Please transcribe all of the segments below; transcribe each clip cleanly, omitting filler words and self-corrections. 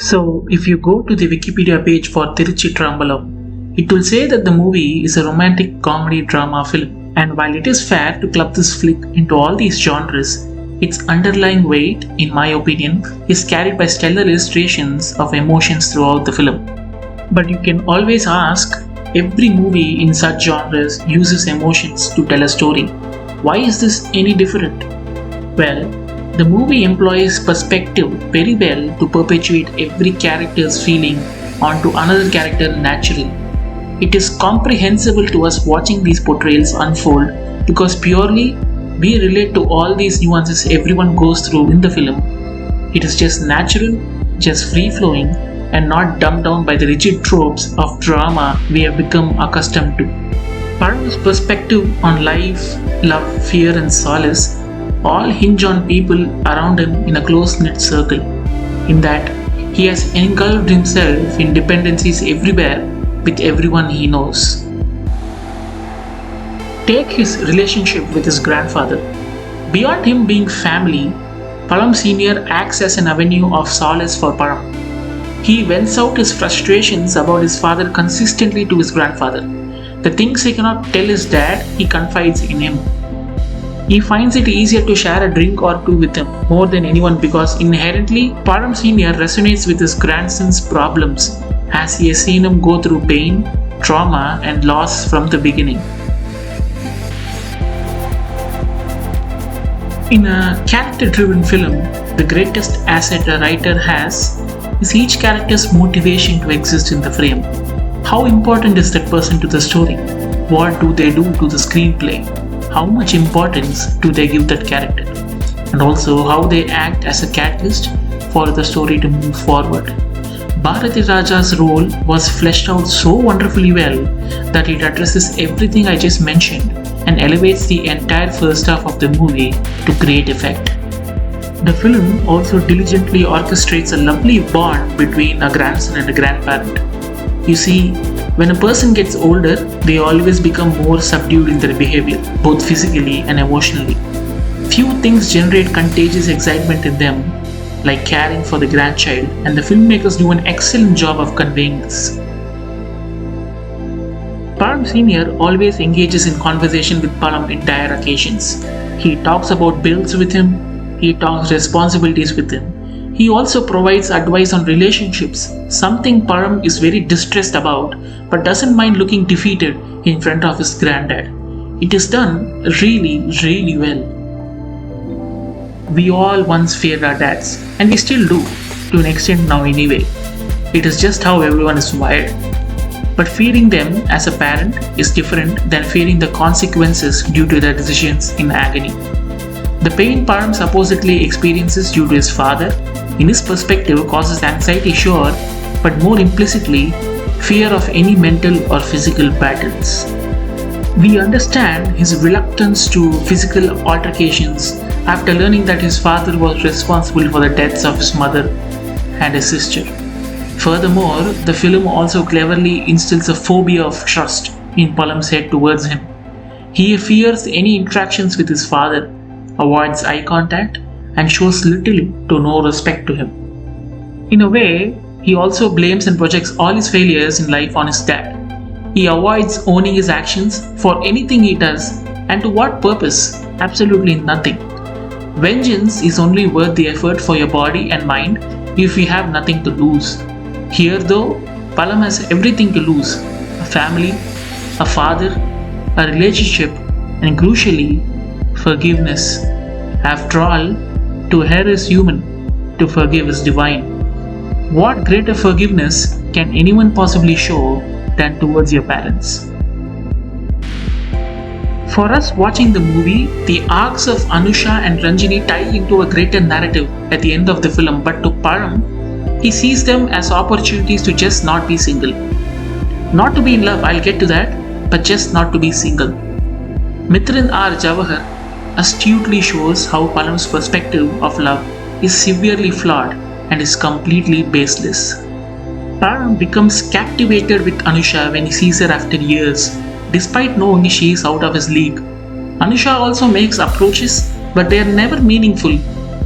So, if you go to the Wikipedia page for Thiruchitrambalam, it will say that the movie is a romantic comedy drama film. And while it is fair to club this flick into all these genres, its underlying weight, in my opinion, is carried by stellar illustrations of emotions throughout the film. But you can always ask, every movie in such genres uses emotions to tell a story. Why is this any different? Well, the movie employs perspective very well to perpetuate every character's feeling onto another character naturally. It is comprehensible to us watching these portrayals unfold because purely we relate to all these nuances everyone goes through in the film. It is just natural, just free flowing, and not dumbed down by the rigid tropes of drama we have become accustomed to. Param's perspective on life, love, fear, and solace all hinge on people around him in a close-knit circle, in that he has engulfed himself in dependencies everywhere with everyone he knows. Take his relationship with his grandfather. Beyond him being family, Param Sr. acts as an avenue of solace for Param. He vents out his frustrations about his father consistently to his grandfather. The things he cannot tell his dad, he confides in him. He finds it easier to share a drink or two with him more than anyone because inherently Param Sr. resonates with his grandson's problems as he has seen him go through pain, trauma, and loss from the beginning. In a character-driven film, the greatest asset a writer has is each character's motivation to exist in the frame. How important is that person to the story? What do they do to the screenplay? How much importance do they give that character? And also how they act as a catalyst for the story to move forward. Bharatiraja's role was fleshed out so wonderfully well that it addresses everything I just mentioned and elevates the entire first half of the movie to great effect. The film also diligently orchestrates a lovely bond between a grandson and a grandparent. You see, when a person gets older, they always become more subdued in their behavior, both physically and emotionally. Few things generate contagious excitement in them, like caring for the grandchild, and the filmmakers do an excellent job of conveying this. Param Sr. always engages in conversation with Param in dire occasions. He talks about bills with him, he talks responsibilities with him. He also provides advice on relationships, something Param is very distressed about but doesn't mind looking defeated in front of his granddad. It is done really well. We all once feared our dads, and we still do, to an extent now anyway. It is just how everyone is wired. But fearing them as a parent is different than fearing the consequences due to their decisions in agony. The pain Param supposedly experiences due to his father, in his perspective, causes anxiety, sure, but more implicitly, fear of any mental or physical battles. We understand his reluctance to physical altercations after learning that his father was responsible for the deaths of his mother and his sister. Furthermore, the film also cleverly instills a phobia of trust in Param's head towards him. He fears any interactions with his father, avoids eye contact, and shows little to no respect to him. In a way, he also blames and projects all his failures in life on his dad. He avoids owning his actions for anything he does, and to what purpose? Absolutely nothing. Vengeance is only worth the effort for your body and mind if you have nothing to lose. Here though, Param has everything to lose: a family, a father, a relationship, and crucially, forgiveness. After all, to err is human, to forgive is divine. What greater forgiveness can anyone possibly show than towards your parents? For us watching the movie, the arcs of Anusha and Ranjini tie into a greater narrative at the end of the film, but to Param, he sees them as opportunities to just not be single. Not to be in love, I'll get to that, but just not to be single. Mithran R Jawahar astutely shows how Param's perspective of love is severely flawed and is completely baseless. Param becomes captivated with Anusha when he sees her after years, despite knowing she is out of his league. Anusha also makes approaches, but they are never meaningful,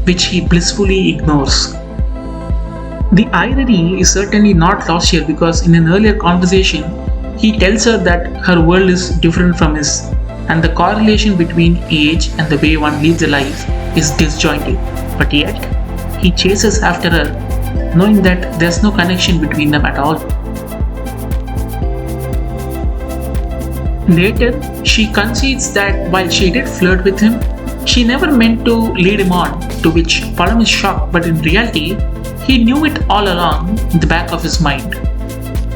which he blissfully ignores. The irony is certainly not lost here because in an earlier conversation, he tells her that her world is different from his, and the correlation between age and the way one lives a life is disjointed. But yet, he chases after her, knowing that there's no connection between them at all. Later, she concedes that while she did flirt with him, she never meant to lead him on, to which Palam is shocked, but in reality, he knew it all along in the back of his mind.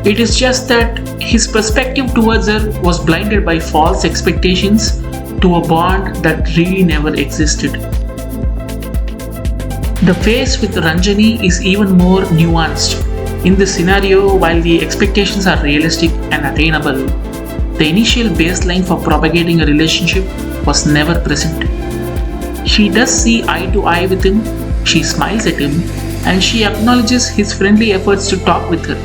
It is just that his perspective towards her was blinded by false expectations to a bond that really never existed. The phase with Ranjani is even more nuanced. In this scenario, while the expectations are realistic and attainable, the initial baseline for propagating a relationship was never present. She does see eye to eye with him, she smiles at him, and she acknowledges his friendly efforts to talk with her,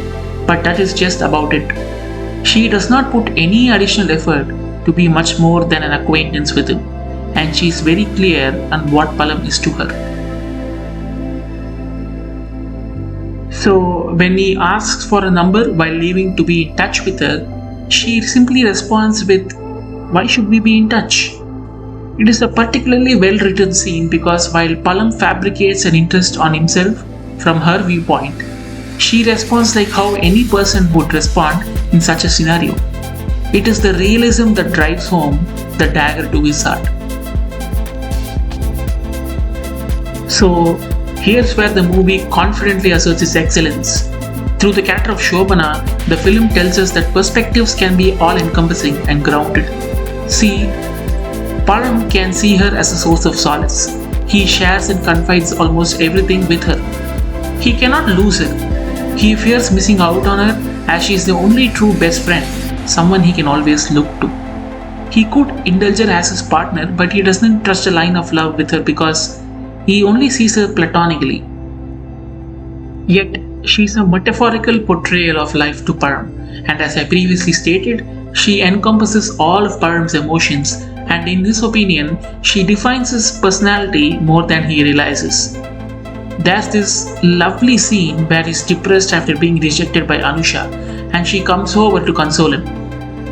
but that is just about it. She does not put any additional effort to be much more than an acquaintance with him, and she is very clear on what Palam is to her. So, when he asks for a number while leaving to be in touch with her, she simply responds with, "Why should we be in touch?" It is a particularly well written scene because while Palam fabricates an interest on himself from her viewpoint, she responds like how any person would respond in such a scenario. It is the realism that drives home the dagger to his heart. So, here's where the movie confidently asserts its excellence. Through the character of Shobana, the film tells us that perspectives can be all-encompassing and grounded. See, Param can see her as a source of solace. He shares and confides almost everything with her. He cannot lose her. He fears missing out on her as she is the only true best friend, someone he can always look to. He could indulge her as his partner, but he doesn't trust a line of love with her because he only sees her platonically. Yet, she's a metaphorical portrayal of life to Param, and as I previously stated, she encompasses all of Param's emotions, and in his opinion, she defines his personality more than he realizes. There's this lovely scene where he's depressed after being rejected by Anusha, and she comes over to console him.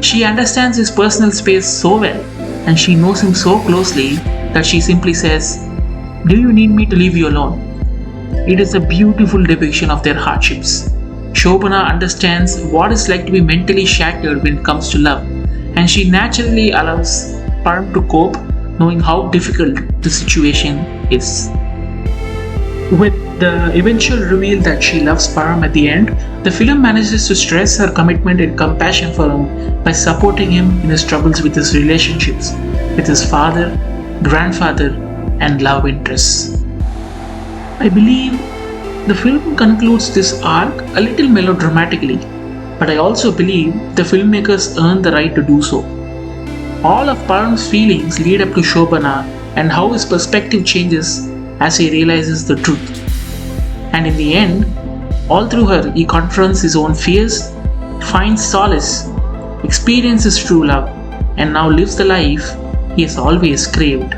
She understands his personal space so well, and she knows him so closely that she simply says, "Do you need me to leave you alone?" It is a beautiful depiction of their hardships. Shobana understands what it's like to be mentally shattered when it comes to love, and she naturally allows Param to cope, knowing how difficult the situation is. With the eventual reveal that she loves Param at the end, the film manages to stress her commitment and compassion for him by supporting him in his troubles with his relationships with his father, grandfather, and love interests. I believe the film concludes this arc a little melodramatically, but I also believe the filmmakers earned the right to do so. All of Param's feelings lead up to Shobana and how his perspective changes as he realizes the truth. And in the end, all through her, he confronts his own fears, finds solace, experiences true love, and now lives the life he has always craved.